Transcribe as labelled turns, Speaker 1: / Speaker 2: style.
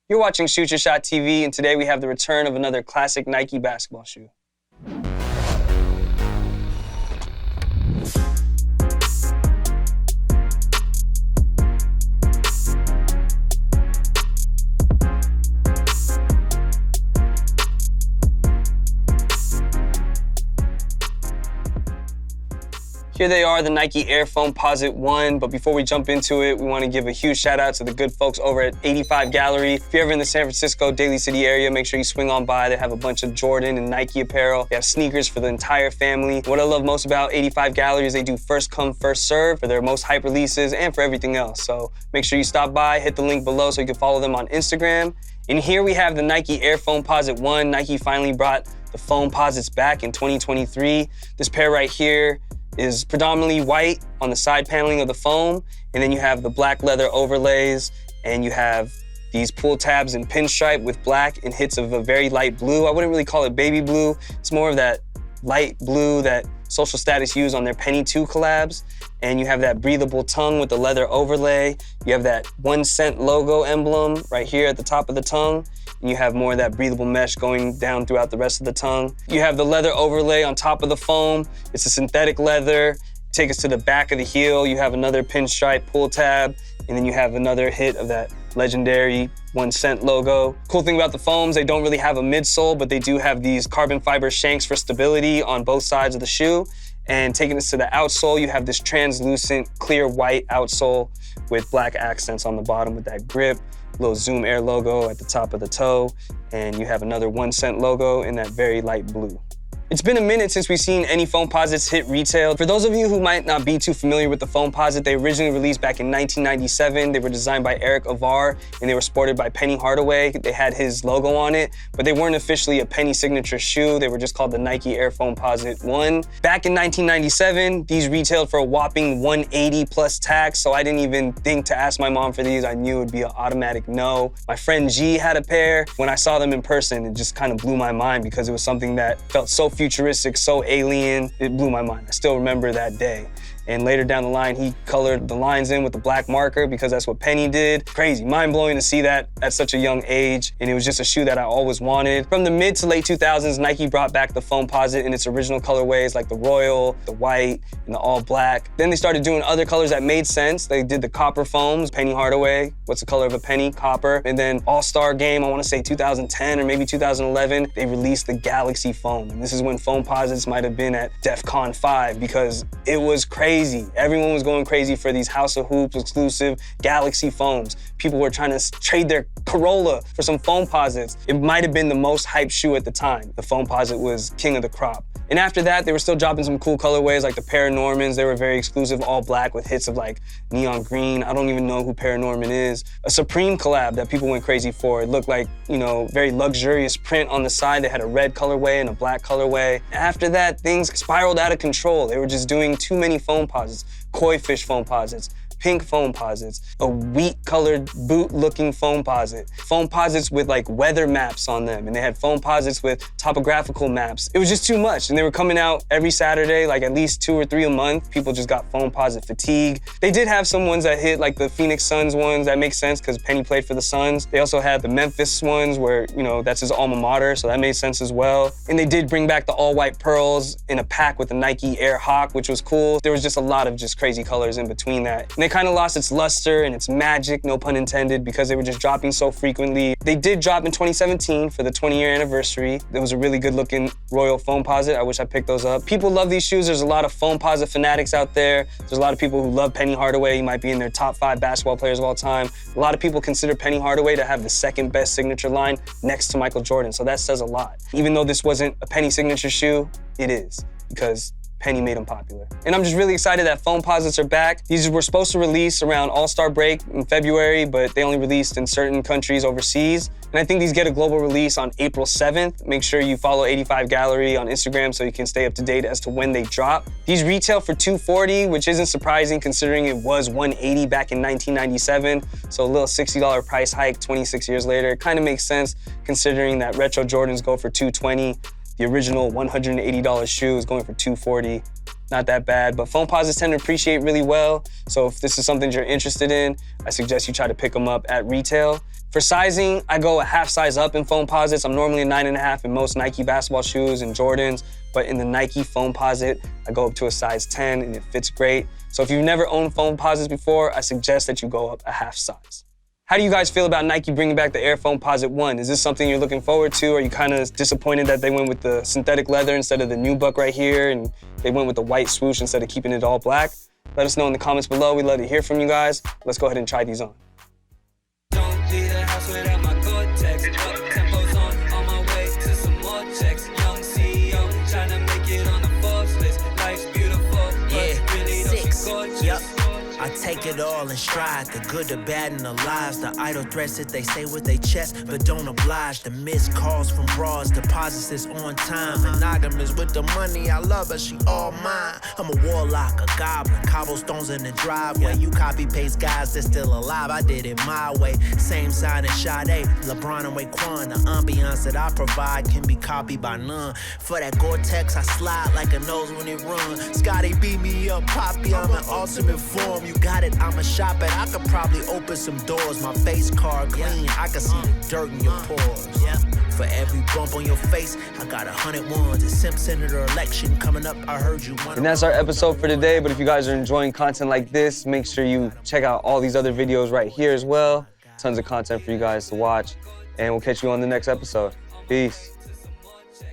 Speaker 1: You're watching Shoot Your Shot TV, and today we have the return of another classic Nike basketball shoe. Here they are, the Nike Air Foamposite 1, but before we jump into it, we want to give a huge shout out to the good folks over at 85 Gallery. If you're ever in the San Francisco, Daly City area, make sure you swing on by. They have a bunch of Jordan and Nike apparel. They have sneakers for the entire family. What I love most about 85 Gallery is they do first come, first serve for their most hype releases and for everything else. So make sure you stop by, hit the link below so you can follow them on Instagram. And here we have the Nike Air Foamposite 1. Nike finally brought the Foamposites back in 2023. This pair right here is predominantly white on the side paneling of the foam, and then you have the black leather overlays, and you have these pull tabs in pinstripe with black and hits of a very light blue. I wouldn't really call it baby blue. It's more of that light blue that Social Status used on their Penny 2 collabs. And you have that breathable tongue with the leather overlay. You have that 1 cent logo emblem right here at the top of the tongue. And you have more of that breathable mesh going down throughout the rest of the tongue. You have the leather overlay on top of the foam. It's a synthetic leather. Take us to the back of the heel. You have another pinstripe pull tab, and then you have another hit of that legendary 1 cent logo. Cool thing about the foams, they don't really have a midsole, but they do have these carbon fiber shanks for stability on both sides of the shoe. And taking us to the outsole, you have this translucent, clear white outsole with black accents on the bottom with that grip, little Zoom Air logo at the top of the toe, and you have another 1 cent logo in that very light blue. It's been a minute since we've seen any Foamposites hit retail. For those of you who might not be too familiar with the Foamposite, they originally released back in 1997. They were designed by Eric Avar, and they were sported by Penny Hardaway. They had his logo on it, but they weren't officially a Penny signature shoe. They were just called the Nike Air Foamposite 1. Back in 1997, these retailed for a whopping $180 plus tax, so I didn't even think to ask my mom for these. I knew it would be an automatic no. My friend G had a pair. When I saw them in person, it just kind of blew my mind because it was something that felt so futuristic, so alien. It blew my mind. I still remember that day. And later down the line, he colored the lines in with the black marker because that's what Penny did. Crazy, mind-blowing to see that at such a young age. And it was just a shoe that I always wanted. From the mid to late 2000s, Nike brought back the Foamposite in its original colorways like the royal, the white, and the all black. Then they started doing other colors that made sense. They did the copper foams, Penny Hardaway. What's the color of a penny? Copper. And then All-Star Game, I want to say 2010 or maybe 2011, they released the Galaxy foam. And this is when Foamposites might have been at DEFCON 5 because it was crazy. Everyone was going crazy for these House of Hoops exclusive Galaxy foams. People were trying to trade their Corolla for some Foamposites. It might have been the most hyped shoe at the time. The Foamposite was king of the crop. And after that, they were still dropping some cool colorways like the Paranormans. They were very exclusive, all black with hits of like neon green. I don't even know who Paranorman is. A Supreme collab that people went crazy for. It looked like, you know, very luxurious print on the side. They had a red colorway and a black colorway. After that, things spiraled out of control. They were just doing too many Foamposites, koi fish Foamposites, pink Foamposites, a wheat-colored boot-looking Foamposite, Foamposites with like weather maps on them, and they had Foamposites with topographical maps. It was just too much, and they were coming out every Saturday, like at least 2 or 3 a month. People just got Foamposite fatigue. They did have some ones that hit, like the Phoenix Suns ones. That makes sense because Penny played for the Suns. They also had the Memphis ones where, you know, that's his alma mater, so that made sense as well. And they did bring back the all-white pearls in a pack with the Nike Air Hawk, which was cool. There was just a lot of just crazy colors in between that. And it kind of lost its luster and its magic, no pun intended, because they were just dropping so frequently. They did drop in 2017 for the 20-year anniversary. There was a really good-looking Royal Foamposite. I wish I picked those up. People love these shoes. There's a lot of Foamposite fanatics out there. There's a lot of people who love Penny Hardaway. He might be in their top 5 basketball players of all time. A lot of people consider Penny Hardaway to have the second best signature line next to Michael Jordan, so that says a lot. Even though this wasn't a Penny signature shoe, it is, because Penny made them popular. And I'm just really excited that Foamposites are back. These were supposed to release around All-Star break in February, but they only released in certain countries overseas. And I think these get a global release on April 7th. Make sure you follow 85 Gallery on Instagram so you can stay up to date as to when they drop. These retail for $240, which isn't surprising considering it was $180 back in 1997. So a little $60 price hike 26 years later. It kind of makes sense considering that retro Jordans go for $220. The original $180 shoe is going for $240. Not that bad, but Foamposites tend to appreciate really well. So if this is something you're interested in, I suggest you try to pick them up at retail. For sizing, I go a half size up in Foamposites. I'm normally a 9.5 in most Nike basketball shoes and Jordans, but in the Nike Foamposite, I go up to a size 10 and it fits great. So if you've never owned Foamposites before, I suggest that you go up a half size. How do you guys feel about Nike bringing back the Air Foamposite 1? Is this something you're looking forward to? Are you kind of disappointed that they went with the synthetic leather instead of the nubuck right here, and they went with the white swoosh instead of keeping it all black? Let us know in the comments below. We'd love to hear from you guys. Let's go ahead and try these on.
Speaker 2: I take it all in stride, the good, the bad, and the lies. The idle threats that they say with their chest, but don't oblige. The missed calls from bras, deposits is on time. Monogamous with the money, I love her, she all mine. I'm a warlock, a goblin, cobblestones in the driveway. You copy-paste guys that's still alive, I did it my way. Same sign as Sade, LeBron and Raekwon. The ambiance that I provide can be copied by none. For that Gore-Tex, I slide like a nose when it runs. Scotty beat me up, Poppy, I'm in ultimate form. You got it, I'ma shop it. I could probably open some doors. My face card clean, I can see the dirt in your pores. For every bump on your face, I got 100 ones. The Simp Senator election coming up, I heard you.
Speaker 1: And that's our episode for today, but if you guys are enjoying content like this, make sure you check out all these other videos right here as well. Tons of content for you guys to watch, and we'll catch you on the next episode. Peace.